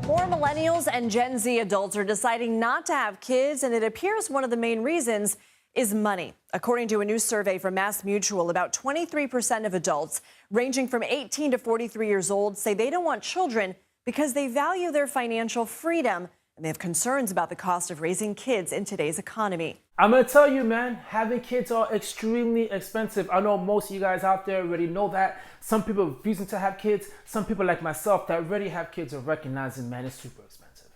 More millennials and Gen Z adults are deciding not to have kids, and it appears one of the main reasons is money. According to a new survey from MassMutual, about 23% of adults ranging from 18 to 43 years old say they don't want children because they value their financial freedom and they have concerns about the cost of raising kids in today's economy. I'm gonna tell you, man, having kids are extremely expensive. I know most of you guys out there already know that. Some people refusing to have kids. Some people like myself that already have kids are recognizing, man, it's super expensive.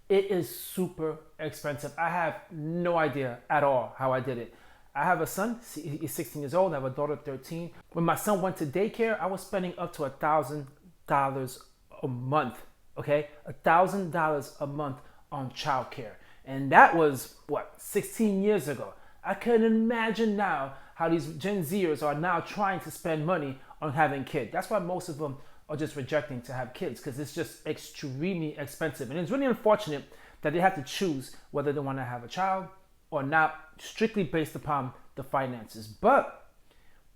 It is super expensive. I have no idea at all how I did it. I have a son, he's 16 years old. I have a daughter, 13. When my son went to daycare, I was spending up to $1,000 a month, okay? $1,000 a month on childcare. And that was, 16 years ago. I couldn't imagine now how these Gen Zers are now trying to spend money on having kids. That's why most of them are just rejecting to have kids, because it's just extremely expensive. And it's really unfortunate that they have to choose whether they want to have a child or not, strictly based upon the finances. But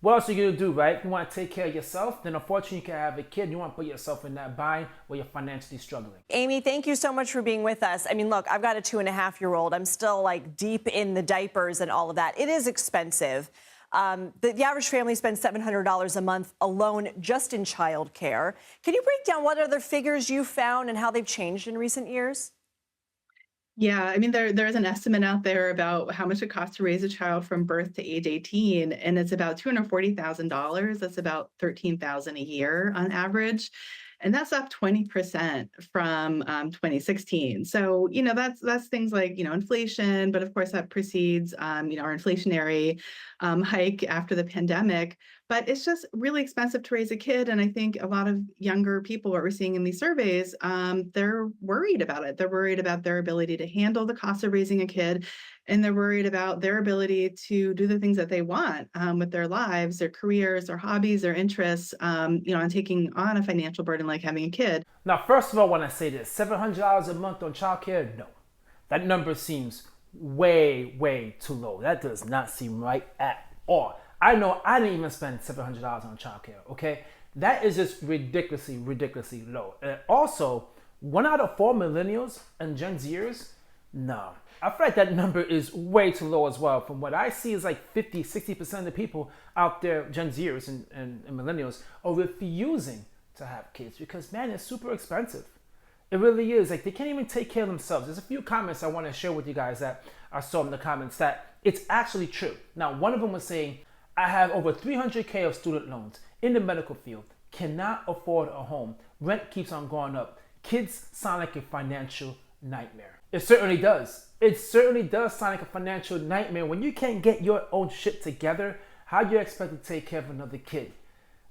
what else are you going to do, right? If you want to take care of yourself, then unfortunately you can have a kid. You want to put yourself in that bind where you're financially struggling. Amy, thank you so much for being with us. I mean, look, I've got a 2.5-year-old. I'm still like deep in the diapers and all of that. It is expensive. The average family spends $700 a month alone just in childcare. Can you break down what other figures you found and how they've changed in recent years? Yeah, I mean, there's an estimate out there about how much it costs to raise a child from birth to age 18, and it's about $240,000. That's about $13,000 a year on average. And that's up 20% from 2016. So, that's things like, inflation, but of course that precedes, our inflationary hike after the pandemic. But it's just really expensive to raise a kid. And I think a lot of younger people, what we're seeing in these surveys, they're worried about it. They're worried about their ability to handle the cost of raising a kid. And they're worried about their ability to do the things that they want with their lives, their careers, their hobbies, their interests, and taking on a financial burden like having a kid. Now, first of all, when I say this, $700 a month on childcare, no. That number seems way, way too low. That does not seem right at all. I know I didn't even spend $700 on childcare, okay? That is just ridiculously, ridiculously low. And also, 1 out of 4 millennials and Gen Zers, no. I feel like that number is way too low as well. From what I see is like 50, 60% of the people out there, Gen Zers and millennials, are refusing to have kids because, man, it's super expensive. It really is. Like, they can't even take care of themselves. There's a few comments I want to share with you guys that I saw in the comments that it's actually true. Now, one of them was saying, I have over $300K of student loans in the medical field, cannot afford a home. Rent keeps on going up. Kids sound like a financial nightmare. It certainly does. It certainly does sound like a financial nightmare. When you can't get your own shit together, how do you expect to take care of another kid?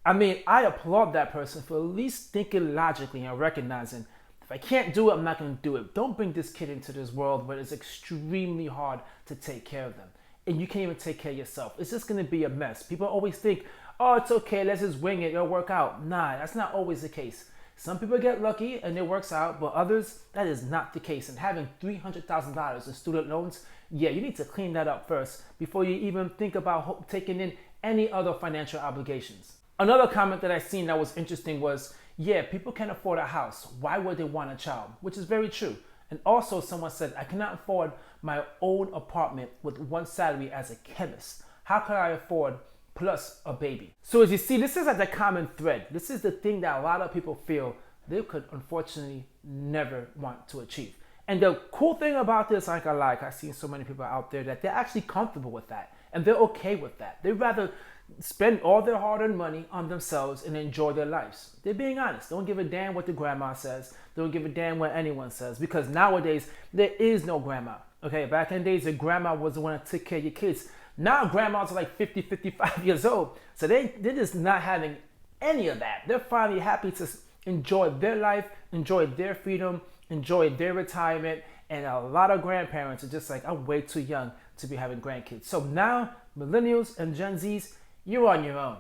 I mean, I applaud that person for at least thinking logically and recognizing, if I can't do it, I'm not going to do it. Don't bring this kid into this world where it's extremely hard to take care of them. And you can't even take care of yourself. It's just going to be a mess. People always think, oh, it's okay, let's just wing it, it'll work out. Nah, that's not always the case. Some people get lucky and it works out, but others, that is not the case. And having $300,000 in student loans, yeah, you need to clean that up first before you even think about taking in any other financial obligations. Another comment that I seen that was interesting was, yeah, people can't afford a house. Why would they want a child? Which is very true. And also someone said, I cannot afford my own apartment with one salary as a chemist. How could I afford plus a baby? So as you see, this is like the common thread. This is the thing that a lot of people feel they could unfortunately never want to achieve. And the cool thing about this, I've seen so many people out there that they're actually comfortable with that. And they're okay with that. They'd rather spend all their hard-earned money on themselves and enjoy their lives. They're being honest. Don't give a damn what the grandma says. Don't give a damn what anyone says. Because nowadays, there is no grandma. Okay, back in the days, the grandma was the one that took care of your kids. Now grandmas are like 50, 55 years old. So they're just not having any of that. They're finally happy to enjoy their life, enjoy their freedom, enjoy their retirement. And a lot of grandparents are just like, I'm way too young to be having grandkids. So now, millennials and Gen Zs, you're on your own.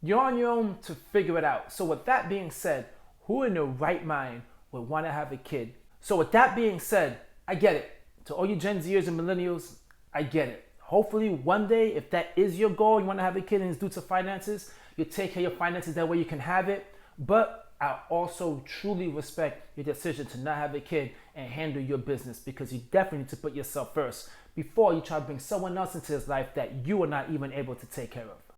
You're on your own to figure it out. So with that being said, who in their right mind would want to have a kid? So with that being said, I get it. To all you Gen Zers and millennials, I get it. Hopefully one day, if that is your goal, you want to have a kid and it's due to finances, you take care of your finances, that way you can have it. But I also truly respect your decision to not have a kid and handle your business, because you definitely need to put yourself first before you try to bring someone else into his life that you are not even able to take care of.